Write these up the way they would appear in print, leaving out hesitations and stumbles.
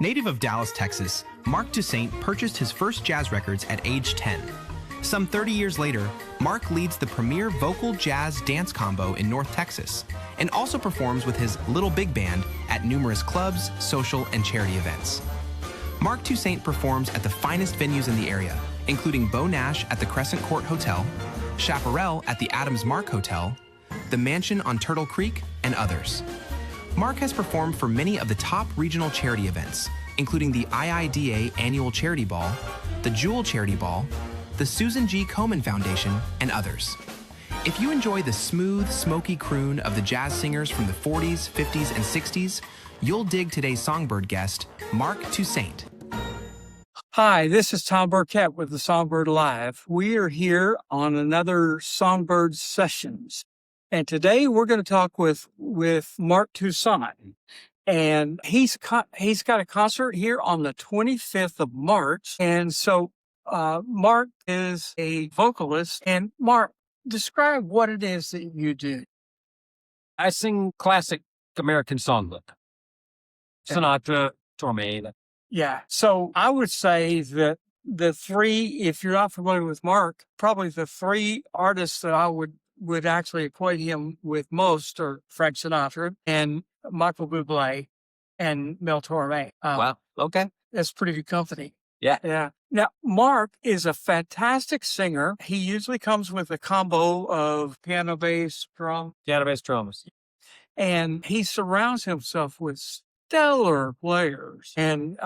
Native of Dallas, Texas, Marc Toussaint purchased his first jazz records at age 10. Some 30 years later, Marc leads the premier vocal jazz dance combo in North Texas and also performs with his Little Big Band at numerous clubs, social, and charity events. Marc Toussaint performs at the finest venues in the area, including Beau Nash at the Crescent Court Hotel, Chaparral at the Adams Mark Hotel, the Mansion on Turtle Creek, and others. Marc has performed for many of the top regional charity events, including the IIDA Annual Charity Ball, the Jewel Charity Ball, the Susan G. Komen Foundation, and others. If you enjoy the smooth, smoky croon of the jazz singers from the 40s, 50s, and 60s, you'll dig today's Songbird guest, Marc Toussaint. Hi, this is Tom Burkett with the Songbird Live. We are here on another Songbird Sessions. And today we're going to talk with Marc Toussaint. And he's got a concert here on the 25th of March. And so Marc is a vocalist. And Marc, describe what it is that you do. I sing classic American Songbook. Sinatra, Toussaint. Yeah. So I would say that the three, if you're not familiar with Marc, probably the three artists that I would actually equate him with most are Frank Sinatra and Michael Bublé and Mel Torme. Wow. Okay. That's pretty good company. Yeah. Yeah. Now, Marc is a fantastic singer. He usually comes with a combo of piano, bass, drum. Piano, bass, drums. And he surrounds himself with stellar players. And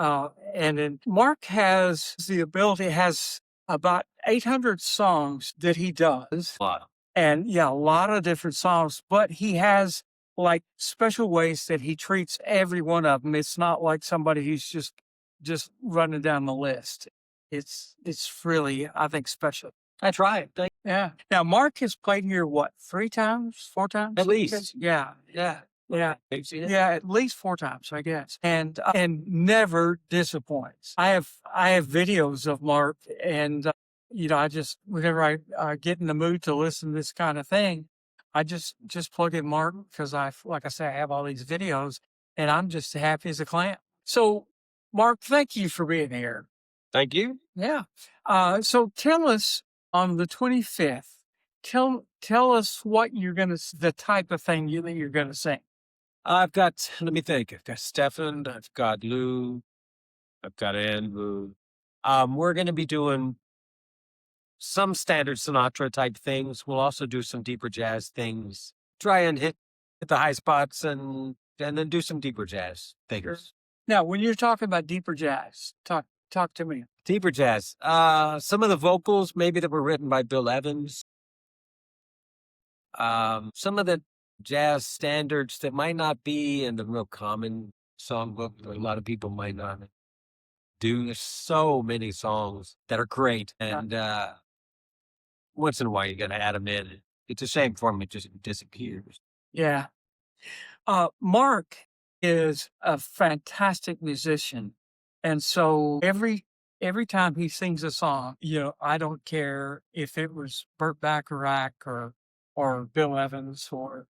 Marc has the ability, has about 800 songs that he does. Wow. And yeah, a lot of different songs, but he has like special ways that he treats every one of them. It's not like somebody who's just running down the list. It's really, I think, special. I tried. Yeah. Now, Marc has played here, what, 3 times, 4 times? At least. Yeah. Yeah. Yeah. Yeah. At least 4 times, I guess. And never disappoints. I have videos of Marc and, whenever I get in the mood to listen to this kind of thing, I just plug in Marc because like I say, I have all these videos and I'm just happy as a clam. So Marc, thank you for being here. Thank you. Yeah. So tell us on the 25th, tell us what the type of thing that you're going to sing. Let me think. I've got Stefan, I've got Lou, I've got Andrew. We're going to be doing some standard Sinatra type things. We'll also do some deeper jazz things. Try and hit the high spots and then do some deeper jazz things. Sure. Now, when you're talking about deeper jazz, talk to me. Deeper jazz. Some of the vocals maybe that were written by Bill Evans. Some of the jazz standards that might not be in the real common songbook, or a lot of people might not do. There's so many songs that are great, and once in a while you got to add them in. It's a shame for them; it just disappears. Yeah. Marc is a fantastic musician, and so every time he sings a song, I don't care if it was Burt Bacharach or Bill Evans or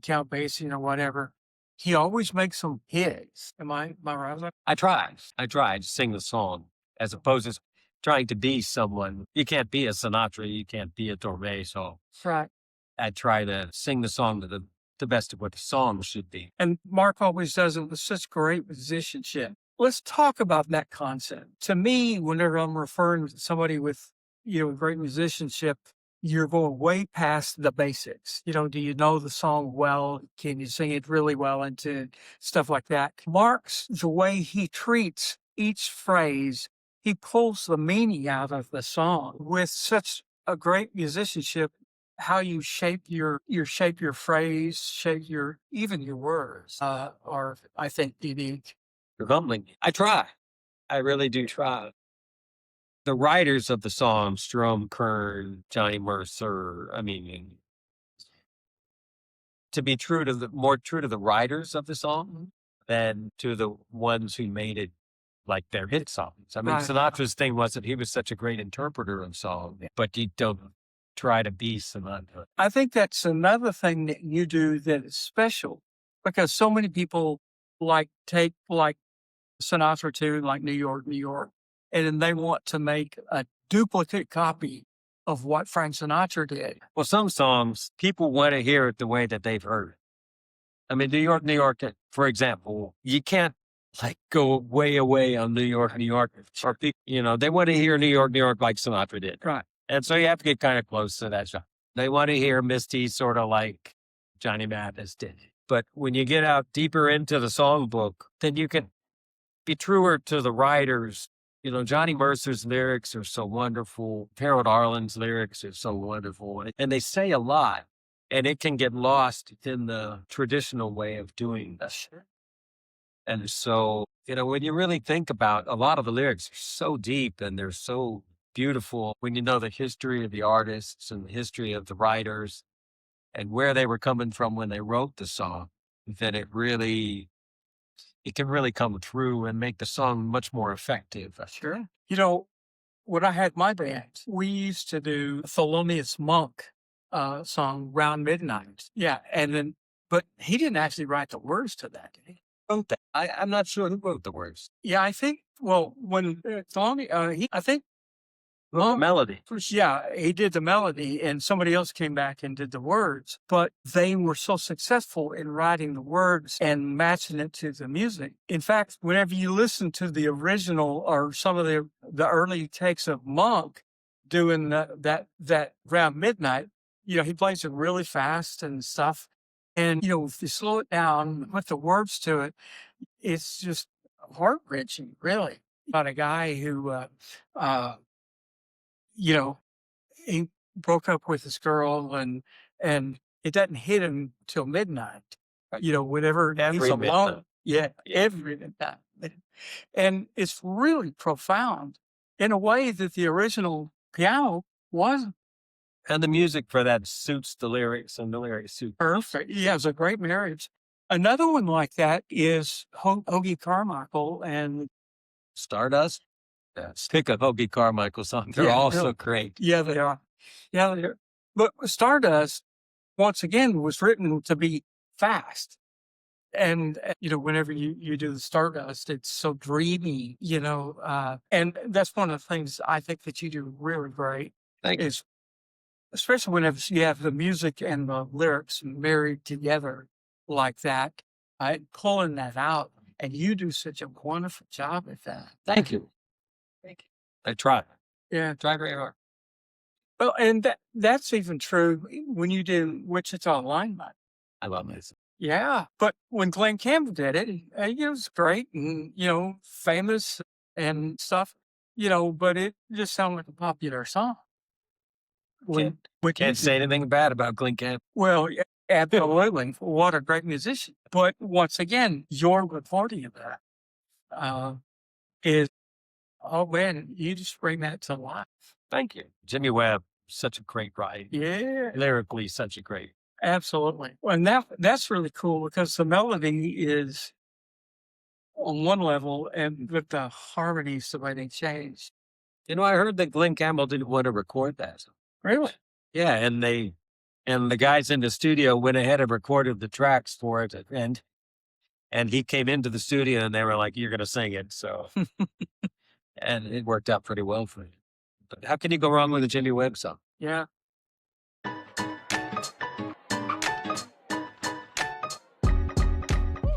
Count Basie or whatever, he always makes them his. Am I right? I try to sing the song as opposed to trying to be someone. You can't be a Sinatra, you can't be a Torme. So right. I try to sing the song to the best of what the song should be. And Marc always does it with such great musicianship. Let's talk about that concept. To me, whenever I'm referring to somebody with, great musicianship, you're going way past the basics. Do you know the song well? Can you sing it really well into stuff like that? Marc's, the way he treats each phrase, he pulls the meaning out of the song with such a great musicianship. How you shape your phrase, shape even your words are, I think, unique. You're humbling. I try. I really do try. The writers of the song, Jerome Kern, Johnny Mercer, to be more true to the writers of the song than to the ones who made it like their hit songs. Right. Sinatra's thing wasn't he was such a great interpreter of song, but you don't try to be Sinatra. I think that's another thing that you do that is special because so many people take Sinatra tune like New York, New York. And then they want to make a duplicate copy of what Frank Sinatra did. Well, some songs, people want to hear it the way that they've heard it. I mean, New York, New York, for example, you can't like go way away on New York, New York. Or, they want to hear New York, New York like Sinatra did. Right. And so you have to get kind of close to that genre. They want to hear Misty sort of like Johnny Mathis did. But when you get out deeper into the songbook, then you can be truer to the writers. Johnny Mercer's lyrics are so wonderful. Harold Arlen's lyrics are so wonderful. And they say a lot. And it can get lost in the traditional way of doing this. And so, when you really think about a lot of the lyrics are so deep and they're so beautiful when you know the history of the artists and the history of the writers and where they were coming from when they wrote the song, then it can really come through and make the song much more effective. Sure. When I had my band, we used to do Thelonious Monk song Round Midnight. Yeah. But he didn't actually write the words to that, did he? Wrote that. I'm not sure who wrote the words. Yeah, I think, when Thelonious, I think, melody. Yeah, he did the melody and somebody else came back and did the words, but they were so successful in writing the words and matching it to the music. In fact, whenever you listen to the original or some of the early takes of Monk doing that Round Midnight, he plays it really fast and stuff. And, if you slow it down, put the words to it, it's just heart-wrenching, really. About a guy who, he broke up with his girl and it doesn't hit him till midnight. Whenever he's alone. Midnight. Yeah, every midnight. And it's really profound in a way that the original piano wasn't. And the music for that suits the lyrics and the lyrics suit. Perfect. Yeah, it's a great marriage. Another one like that is Hoagie Carmichael and Stardust. Pick a Hoagie Carmichael song. They're all so great. Yeah, they are. Yeah, they are. But Stardust, once again, was written to be fast. And, whenever you do the Stardust, it's so dreamy, and that's one of the things I think that you do really great. Thank you. Especially whenever you have the music and the lyrics married together like that, pulling that out, and you do such a wonderful job at that. Thank you. I try. Yeah. Try very hard. Well, and that's even true when you do Wichita Lineman. I love it. Yeah. But when Glenn Campbell did it, it was great and, famous and stuff, but it just sounded like a popular song. Can't say anything bad about Glenn Campbell. Well, absolutely. What a great musician. But once again, your recording of that is, oh man, you just bring that to life. Thank you. Jimmy Webb, such a great writer. Yeah. Lyrically, such a great. Absolutely. And that's really cool because the melody is on one level and with the harmonies, the way they change. I heard that Glenn Campbell didn't want to record that. Really? Yeah, and the guys in the studio went ahead and recorded the tracks for it, and he came into the studio and they were like, "You're going to sing it," so and it worked out pretty well for him. But how can you go wrong with a Jimmy Webb song? Yeah.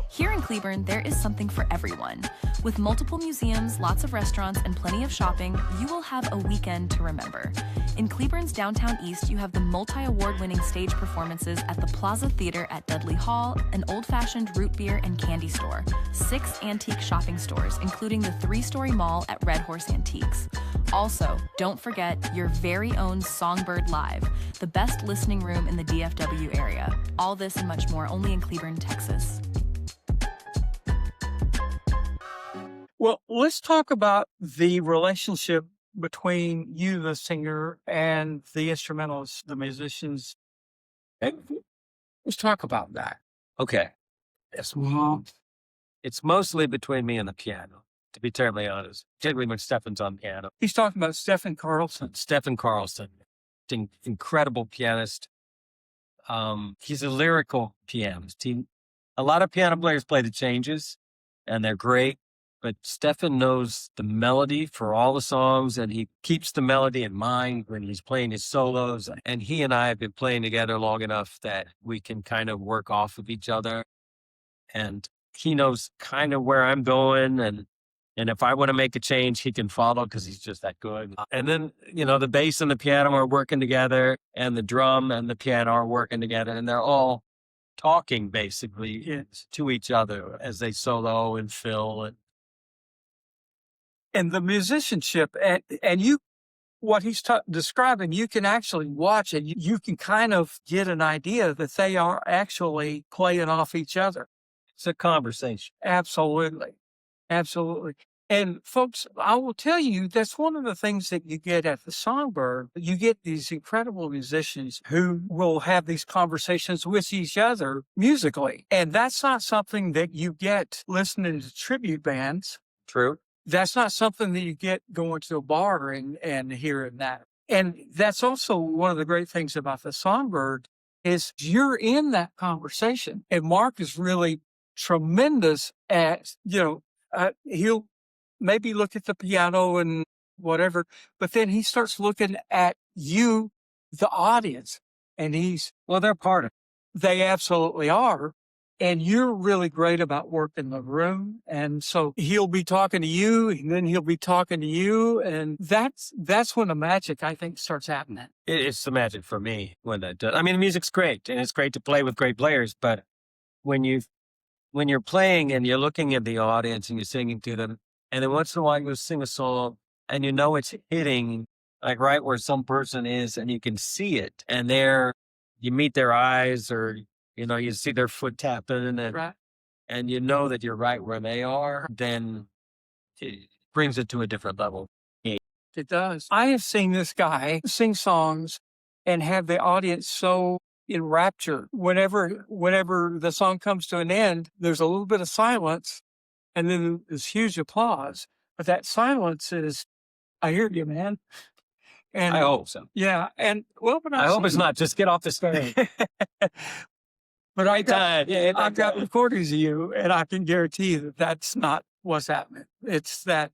Here in Cleburne, there is something for everyone. With multiple museums, lots of restaurants, and plenty of shopping, you will have a weekend to remember. In Cleburne's downtown east, you have the multi-award-winning stage performances at the Plaza Theater at Dudley Hall, an old-fashioned root beer and candy store, 6 antique shopping stores, including the 3-story mall at Red Horse Antiques. Also, don't forget your very own Songbird Live, the best listening room in the DFW area. All this and much more only in Cleburne, Texas. Well, let's talk about the relationship between you, the singer, and the instrumentalists, the musicians. Let's talk about that. Okay. Yes. It's mostly between me and the piano, to be terribly honest. Particularly when Stefan's on piano. He's talking about Stephen Carlson. Stephen Carlson, incredible pianist. He's a lyrical pianist. A lot of piano players play the changes, and they're great. but Stefan knows the melody for all the songs, and he keeps the melody in mind when he's playing his solos. And he and I have been playing together long enough that we can kind of work off of each other. And he knows kind of where I'm going. And if I want to make a change, he can follow because he's just that good. And then, the bass and the piano are working together, and the drum and the piano are working together, and they're all talking basically to each other as they solo and fill. And the musicianship, and you, what he's describing, you can actually watch it. You can kind of get an idea that they are actually playing off each other. It's a conversation. Absolutely. Absolutely. And folks, I will tell you, that's one of the things that you get at the Songbird. You get these incredible musicians who will have these conversations with each other musically. And that's not something that you get listening to tribute bands. True. That's not something that you get going to a bar and hearing that. And that's also one of the great things about the Songbird is you're in that conversation. And Marc is really tremendous at, he'll maybe look at the piano and whatever, but then he starts looking at you, the audience, and they're part of it. They absolutely are. And you're really great about working the room. And so he'll be talking to you, and then he'll be talking to you. And that's when the magic, I think, starts happening. It's the magic for me when that does. I mean, the music's great, and it's great to play with great players. But when you're playing and you're looking at the audience and you're singing to them, and then once in a while you sing a song and it's hitting like right where some person is, and you can see it, and you meet their eyes, or you see their foot tapping, and you know that you're right where they are, then it brings it to a different level. It does. I have seen this guy sing songs and have the audience so enraptured. Whenever the song comes to an end, there's a little bit of silence, and then there's huge applause. But that silence is, I hear you, man. And I hope so. Yeah. And but I hope it's not just get off the stage. But I've got recordings of you, and I can guarantee you that that's not what's happening. It's that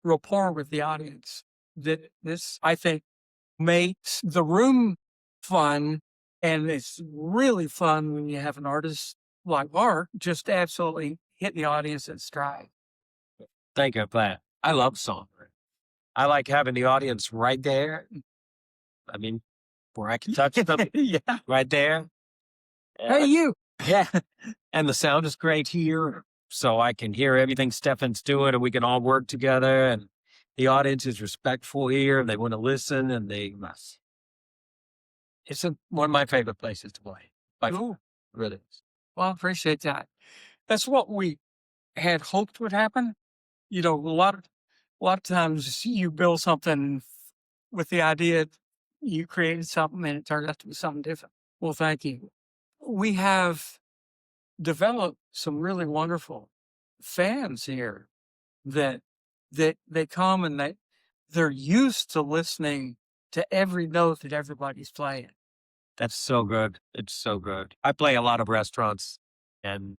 rapport with the audience that this, I think, makes the room fun. And it's really fun when you have an artist like Marc just absolutely hit the audience in stride. Thank you. I'm glad. I love song. I like having the audience right there. I mean, where I can touch them. Right there. Hey, you. Yeah. And the sound is great here, so I can hear everything Stefan's doing, and we can all work together, and the audience is respectful here, and they want to listen, and it's one of my favorite places to play. Cool. Really is. Well, I appreciate that. That's what we had hoped would happen. A lot of times you build something with the idea you created something and it turns out to be something different. Well, thank you. We have developed some really wonderful fans here that they come and they're used to listening to every note that everybody's playing. That's so good. It's so good. I play a lot of restaurants and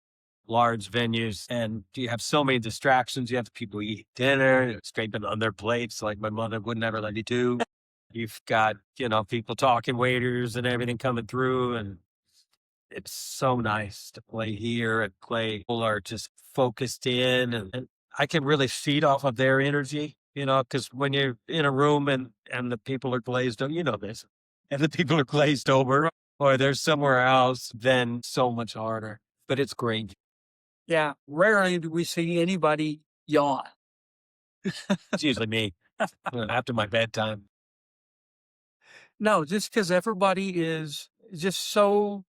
large venues, and you have so many distractions. You have people eat dinner, scraping on their plates like my mother would never let me do. You've got, people talking, waiters and everything coming through, and it's so nice to play here and play. People are just focused in, and I can really feed off of their energy, because when you're in a room and the people are glazed over, this, and the people are glazed over or they're somewhere else, then so much harder. But it's great. Yeah. Rarely do we see anybody yawn. It's usually me after my bedtime. No, just because everybody is just so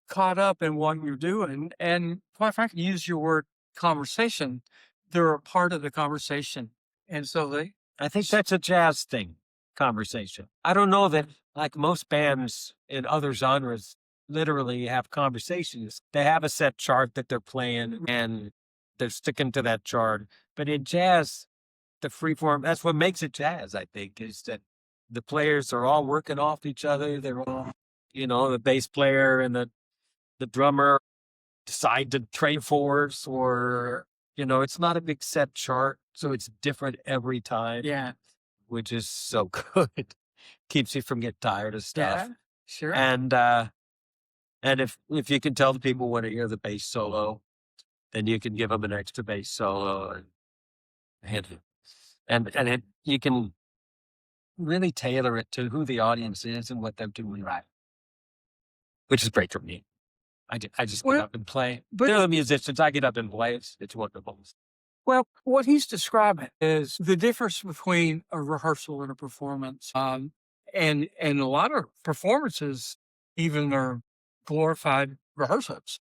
caught up in what you're doing. And quite frankly, use your word conversation. They're a part of the conversation. And so I think that's a jazz thing, conversation. I don't know that, like most bands in other genres, literally have conversations. They have a set chart that they're playing and they're sticking to that chart. But in jazz, the free form, that's what makes it jazz, I think, is that the players are all working off each other. They're all, the bass player and the drummer decide to trade fours, or It's not a big set chart, so it's different every time, Yeah. which is so good. Keeps you from getting tired of stuff. Yeah. Sure. And if you can tell the people want to hear the bass solo, then you can give them an extra bass solo, and you can really tailor it to who the audience is and what they're doing, right? Which is great for me. I just get Well, up and play. but They're the musicians. I get up and play. It's wonderful. well, what he's describing is the difference between a rehearsal and a performance. And a lot of performances even are glorified rehearsals,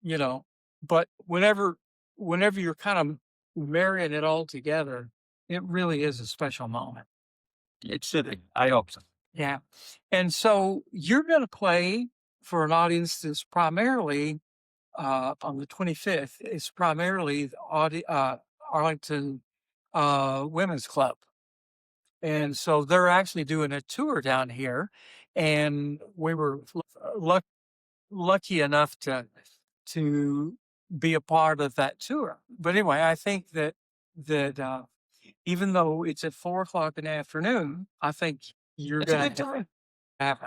But whenever you're kind of marrying it all together, it really is a special moment. It should be. I hope so. Yeah. And so you're going to play for an audience that's primarily on the 25th. It's primarily the Arlington Women's Club. And so they're actually doing a tour down here. And we were lucky enough to be a part of that tour. But anyway, I think that even though it's at 4 o'clock in the afternoon, I think you're It's a going good to time. have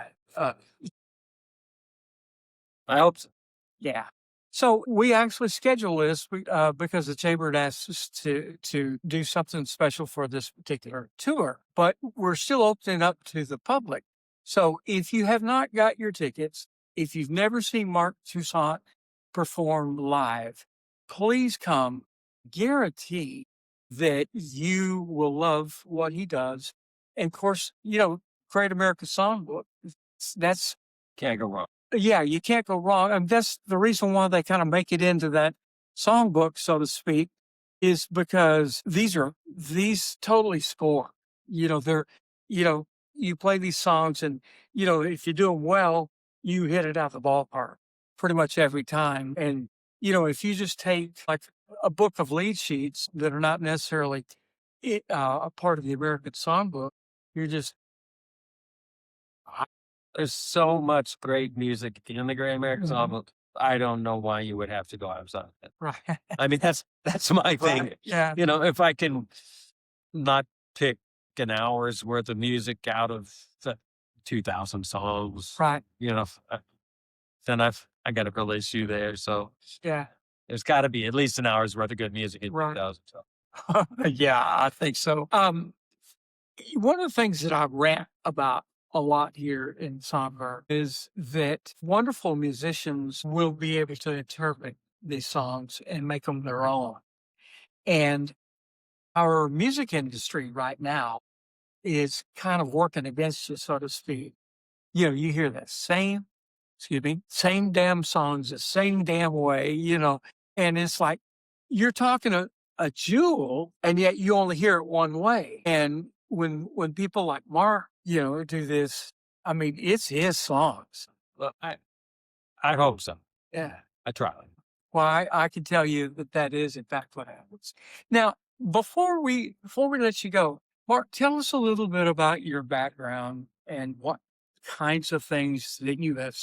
I hope so. yeah. So we actually scheduled this because the chamber had asked us to do something special for this particular tour, but we're still opening up to the public. So if you have not got your tickets, if you've never seen Marc Toussaint perform live, please come. Guarantee that you will love what he does. And of course, Great American Songbook. That's Can't go wrong. yeah, you can't go wrong. And that's the reason why they kind of make it into that songbook, so to speak, is because these totally score. They're, you play these songs and, if you do them well, you hit it out the ballpark pretty much every time. And, if you just take like a book of lead sheets that are not necessarily a part of the American Songbook, you're just, There's so much great music in the Great American Mhm. Songbook. I don't know why you would have to go outside it. right. I mean, that's my thing. Right. Yeah. If I can not pick an hour's worth of music out of the 2,000 songs, Right. then I got a real issue there. So Yeah. there's got to be at least an hour's worth of good music in Right. 2,000 songs. Yeah, I think so. One of the things that I rant about a lot here in Songbird is that wonderful musicians will be able to interpret these songs and make them their own. And our music industry right now is kind of working against you, so to speak. You hear the same damn songs, the same damn way, and it's like you're talking a jewel, and yet you only hear it one way. And when people like Marc, do this, I mean, it's his songs. Well, I hope so. Yeah. I try. Well, I can tell you that is in fact what happens. Now, before we let you go, Marc, tell us a little bit about your background and what kinds of things that you have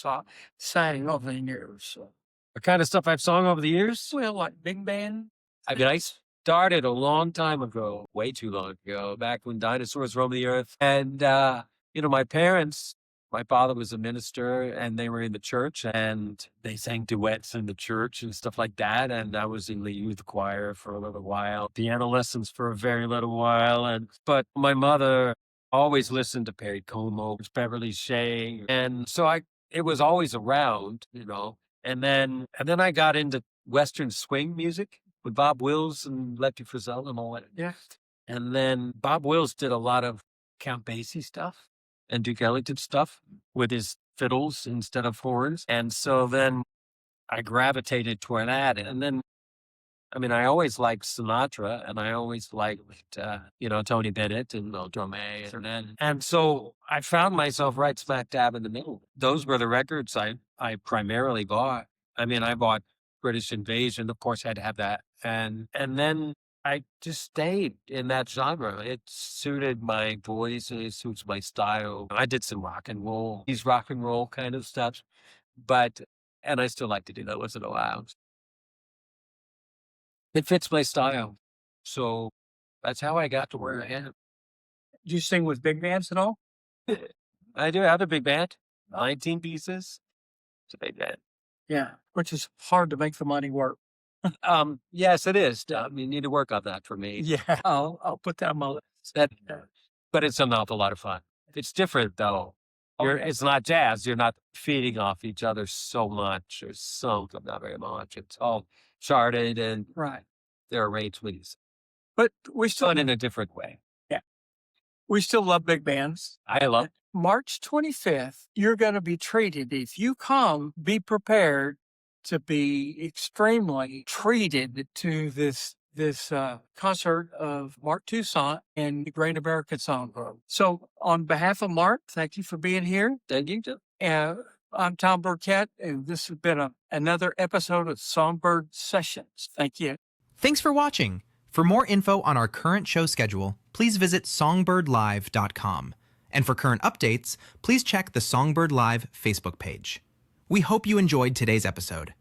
sang over the years. The kind of stuff I've sung over the years. Well, like big band. I mean, I started a long time ago, way too long ago, back when dinosaurs roamed the earth. And, my parents, my father was a minister and they were in the church and they sang duets in the church and stuff like that. And I was in the youth choir for a little while, piano lessons for a very little while. But my mother always listened to Perry Como, Beverly Shea. And so it was always around, and then I got into Western swing music with Bob Wills and Lefty Frizzell and all that. Yeah. And then Bob Wills did a lot of Count Basie stuff and Duke Ellington stuff with his fiddles instead of horns. And so then I gravitated toward that. And then, I always liked Sinatra and I always liked, Tony Bennett and Dromé. And so I found myself right smack dab in the middle. Those were the records I primarily bought. I bought British Invasion, of course, had to have that. And then I just stayed in that genre. It suited my voice and it suits my style. I did some rock and roll, these rock and roll kind of stuff. And I still like to do that once in a while. It fits my style. So that's how I got to where I am. Do you sing with big bands at all? I do have a big band, 19 pieces. It's a big band. Yeah, which is hard to make the money work. Yes, it is. You need to work on that for me. Yeah, I'll put that on my list. That, but it's an awful lot of fun. It's different though. It's not jazz. You're not feeding off each other so much, or some, not very much. It's all charted and Right. their arrangements, But we still, done in a different way. we still love big bands. I love. March 25th, you're going to be treated. If you come, be prepared to be extremely treated to this concert of Marc Toussaint and the Great American Songbook. So on behalf of Marc, thank you for being here. Thank you. Too. I'm Tom Burkett, and this has been another episode of Songbird Sessions. Thank you. Thanks for watching. For more info on our current show schedule, please visit songbirdlive.com. And for current updates, please check the Songbird Live Facebook page. We hope you enjoyed today's episode.